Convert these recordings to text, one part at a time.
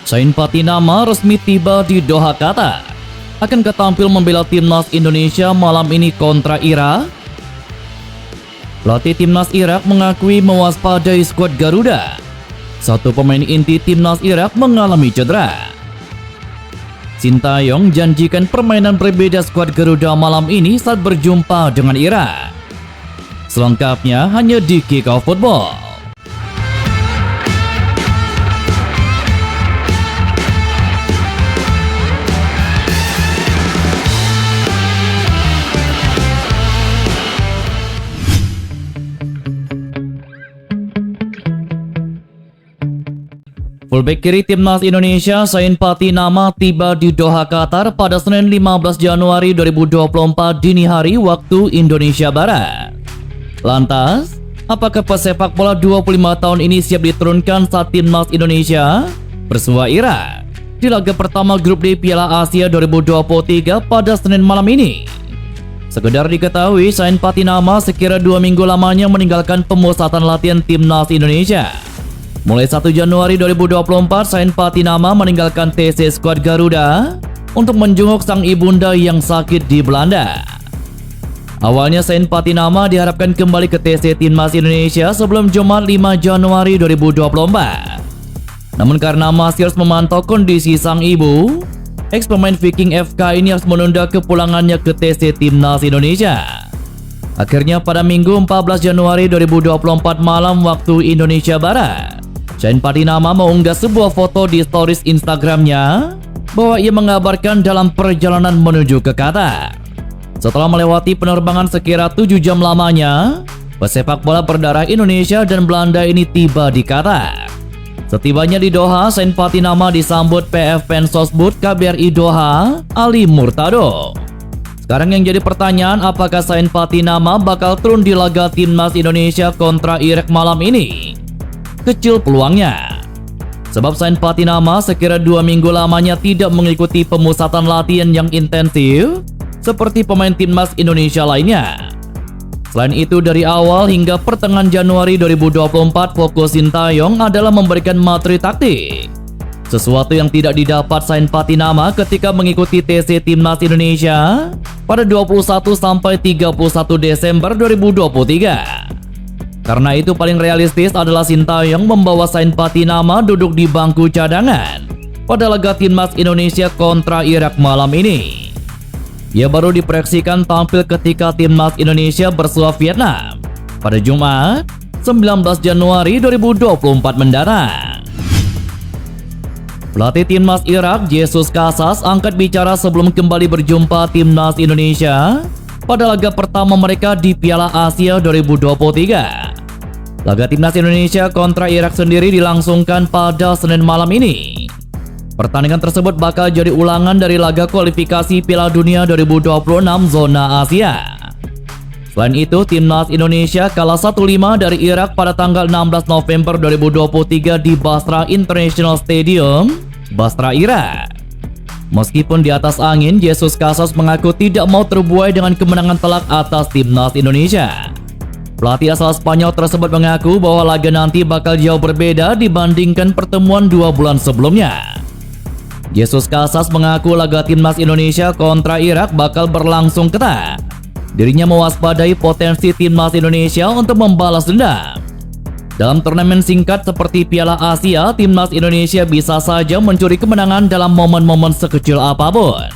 Zain Patinama resmi tiba di Doha, Qatar. Akankah tampil membela timnas Indonesia malam ini kontra Irak? Pelatih timnas Irak mengakui mewaspadai skuad Garuda. Satu pemain inti timnas Irak mengalami cedera. Sintayong janjikan permainan berbeda skuad Garuda malam ini saat berjumpa dengan Irak. Selengkapnya hanya di Kickoff Football. Fullback kiri timnas Indonesia Zain Patinama tiba di Doha, Qatar pada Senin 15 Januari 2024 dini hari waktu Indonesia Barat. Lantas, apakah pesepak bola 25 tahun ini siap diturunkan saat timnas Indonesia bersua Irak di laga pertama grup D Piala Asia 2023 pada Senin malam ini? Sekedar diketahui, Zain Patinama sekira 2 minggu lamanya meninggalkan pemusatan latihan timnas Indonesia. Mulai 1 Januari 2024, Zain Patinama meninggalkan TC skuad Garuda untuk menjenguk sang ibunda yang sakit di Belanda. Awalnya Zain Patinama diharapkan kembali ke TC Timnas Indonesia sebelum Jumat 5 Januari 2024. Namun karena masih harus memantau kondisi sang ibu, ex-pemain Viking FK ini harus menunda kepulangannya ke TC Timnas Indonesia. Akhirnya pada Minggu 14 Januari 2024 malam waktu Indonesia Barat, Zain Patinama mengunggah sebuah foto di stories Instagramnya bahwa ia mengabarkan dalam perjalanan menuju ke Qatar. Setelah melewati penerbangan sekira 7 jam lamanya, pesepak bola berdarah Indonesia dan Belanda ini tiba di Qatar. Setibanya di Doha, Zain Patinama disambut PF Pensosbud KBRI Doha, Ali Murtado. Sekarang yang jadi pertanyaan, apakah Zain Patinama bakal turun di laga timnas Indonesia kontra Irak malam ini? Kecil peluangnya, sebab Zain Patinama sekira 2 minggu lamanya tidak mengikuti pemusatan latihan yang intensif seperti pemain timnas Indonesia lainnya. Selain itu, dari awal hingga pertengahan Januari 2024, fokus Sintayong adalah memberikan materi taktik, sesuatu yang tidak didapat Zain Patinama ketika mengikuti TC Timnas Indonesia pada 21 sampai 31 Desember 2023. Karena itu paling realistis adalah Sintayong membawa Zain Patinama duduk di bangku cadangan pada laga timnas Indonesia kontra Irak malam ini. Ia baru diproyeksikan tampil ketika timnas Indonesia bersua Vietnam pada Jumat 19 Januari 2024 mendatang. Pelatih timnas Irak Jesus Casas angkat bicara sebelum kembali berjumpa timnas Indonesia pada laga pertama mereka di Piala Asia 2023. Laga timnas Indonesia kontra Irak sendiri dilangsungkan pada Senin malam ini. Pertandingan tersebut bakal jadi ulangan dari laga kualifikasi Piala Dunia 2026 zona Asia. Selain itu, timnas Indonesia kalah 1-5 dari Irak pada tanggal 16 November 2023 di Basra International Stadium, Basra, Irak. Meskipun di atas angin, Jesus Casas mengaku tidak mau terbuai dengan kemenangan telak atas timnas Indonesia. Pelatih asal Spanyol tersebut mengaku bahwa laga nanti bakal jauh berbeda dibandingkan pertemuan 2 bulan sebelumnya. Jesus Casas mengaku laga timnas Indonesia kontra Irak bakal berlangsung ketat. Dirinya mewaspadai potensi timnas Indonesia untuk membalas dendam. Dalam turnamen singkat seperti Piala Asia, timnas Indonesia bisa saja mencuri kemenangan dalam momen-momen sekecil apapun.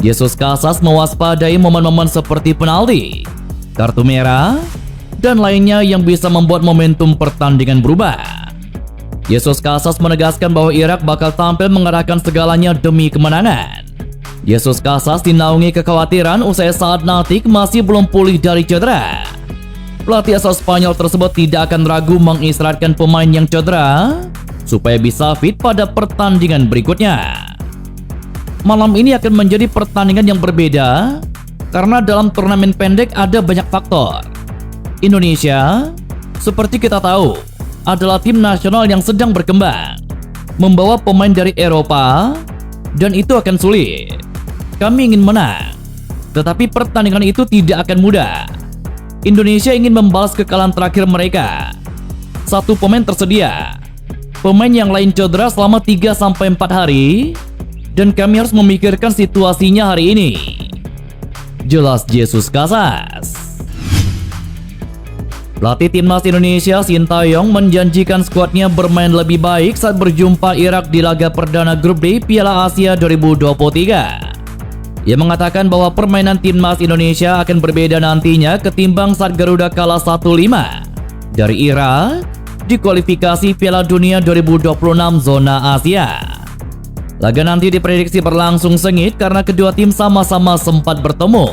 Jesus Casas mewaspadai momen-momen seperti penalti, kartu merah, dan lainnya yang bisa membuat momentum pertandingan berubah. Jesus Casas menegaskan bahwa Irak bakal tampil mengerahkan segalanya demi kemenangan. Jesus Casas dinaungi kekhawatiran usai saat Natik masih belum pulih dari cedera. Pelatih asal Spanyol tersebut tidak akan ragu mengistirahatkan pemain yang cedera supaya bisa fit pada pertandingan berikutnya. Malam ini akan menjadi pertandingan yang berbeda karena dalam turnamen pendek ada banyak faktor. Indonesia, seperti kita tahu, adalah tim nasional yang sedang berkembang, membawa pemain dari Eropa, dan itu akan sulit. Kami ingin menang, tetapi pertandingan itu tidak akan mudah. Indonesia ingin membalas kekalahan terakhir mereka. Satu pemain tersedia, Pemain yang lain cedera selama 3-4 hari, dan kami harus memikirkan situasinya hari ini. Jelas Jesus Casas. Pelatih timnas Indonesia Sintayong menjanjikan skuadnya bermain lebih baik saat berjumpa Irak di laga perdana grup D Piala Asia 2023. Ia mengatakan bahwa permainan timnas Indonesia akan berbeda nantinya ketimbang saat Garuda kalah 1-5 dari Irak di kualifikasi Piala Dunia 2026 zona Asia. Laga nanti diprediksi berlangsung sengit karena kedua tim sama-sama sempat bertemu.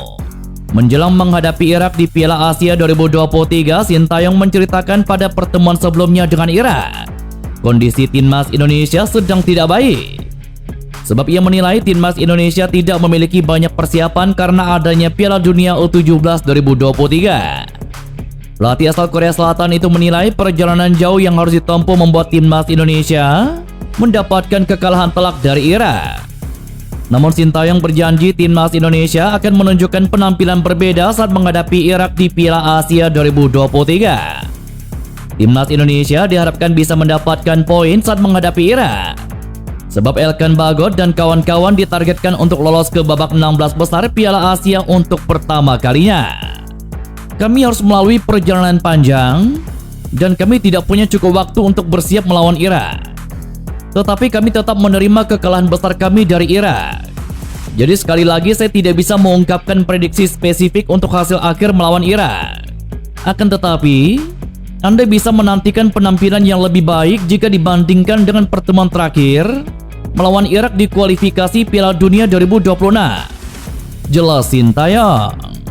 Menjelang menghadapi Irak di Piala Asia 2023, Sintayong menceritakan pada pertemuan sebelumnya dengan Irak, kondisi timnas Indonesia sedang tidak baik. Sebab ia menilai timnas Indonesia tidak memiliki banyak persiapan karena adanya Piala Dunia U17 2023. Pelatih asal Korea Selatan itu menilai perjalanan jauh yang harus ditempuh membuat timnas Indonesia mendapatkan kekalahan telak dari Irak. Namun Sintayong berjanji timnas Indonesia akan menunjukkan penampilan berbeda saat menghadapi Irak di Piala Asia 2023. Timnas Indonesia diharapkan bisa mendapatkan poin saat menghadapi Irak, sebab Elkan Bagot dan kawan-kawan ditargetkan untuk lolos ke babak 16 besar Piala Asia untuk pertama kalinya. Kami harus melalui perjalanan panjang, dan kami tidak punya cukup waktu untuk bersiap melawan Irak. Tetapi kami tetap menerima kekalahan besar kami dari Irak. Jadi sekali lagi saya tidak bisa mengungkapkan prediksi spesifik untuk hasil akhir melawan Irak. Akan tetapi, Anda bisa menantikan penampilan yang lebih baik jika dibandingkan dengan pertemuan terakhir melawan Irak di kualifikasi Piala Dunia 2026. Jelas Sintayong.